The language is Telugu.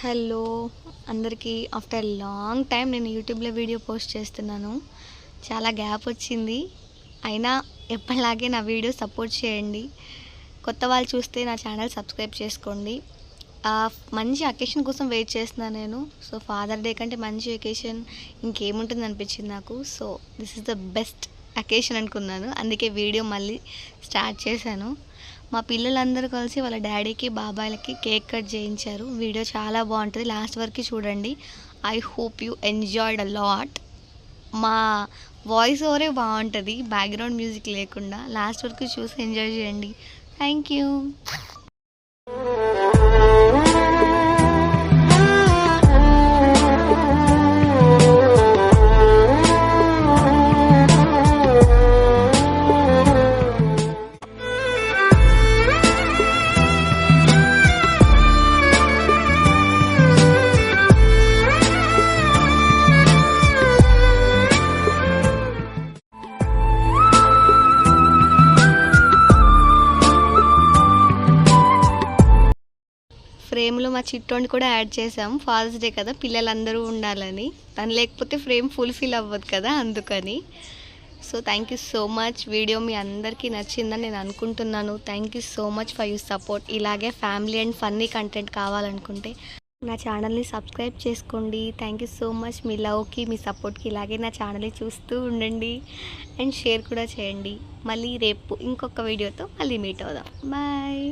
హలో అందరికీ, ఆఫ్టర్ లాంగ్ టైం నేను యూట్యూబ్లో వీడియో పోస్ట్ చేస్తున్నాను. చాలా గ్యాప్ వచ్చింది, అయినా ఎప్పటిలాగే నా వీడియో సపోర్ట్ చేయండి. కొత్త వాళ్ళు చూస్తే నా ఛానల్ సబ్స్క్రైబ్ చేసుకోండి. మంచి అకేషన్ కోసం వెయిట్ చేస్తున్నాను నేను. సో ఫాదర్ డే కంటే మంచి అకేషన్ ఇంకేముంటుంది అనిపించింది నాకు. So this is the best occasion అనుకున్నాను, అందుకే వీడియో మళ్ళీ స్టార్ట్ చేశాను. మా పిల్లలందరూ కలిసి వాళ్ళ డాడీకి బాబాయ్లకి కేక్ కట్ చేయించారు. వీడియో చాలా బాగుంటుంది, లాస్ట్ వరకు చూడండి. I hope you enjoyed a lot. మా వాయిస్ ఓవరే బాగుంటుంది, బ్యాక్గ్రౌండ్ మ్యూజిక్ లేకుండా. లాస్ట్ వరకు చూసి ఎంజాయ్ చేయండి. Thank you. ఫ్రేమ్లో మా చిట్టోని కూడా యాడ్ చేసాం. ఫాదర్స్ డే కదా, పిల్లలందరూ ఉండాలని. తను లేకపోతే ఫ్రేమ్ ఫుల్ఫిల్ అవ్వదు కదా, అందుకని. So thank you so much. Video మీ అందరికీ నచ్చిందని నేను అనుకుంటున్నాను. Thank you so much for your support. ఇలాగే ఫ్యామిలీ అండ్ ఫన్నీ కంటెంట్ కావాలనుకుంటే నా ఛానల్ని సబ్స్క్రైబ్ చేసుకోండి. Thank you so much. మీ లవ్కి, మీ సపోర్ట్కి ఇలాగే నా ఛానల్ని చూస్తూ ఉండండి అండ్ షేర్ కూడా చేయండి. మళ్ళీ రేపు ఇంకొక వీడియోతో మళ్ళీ మీట్ అవుదాం. బాయ్.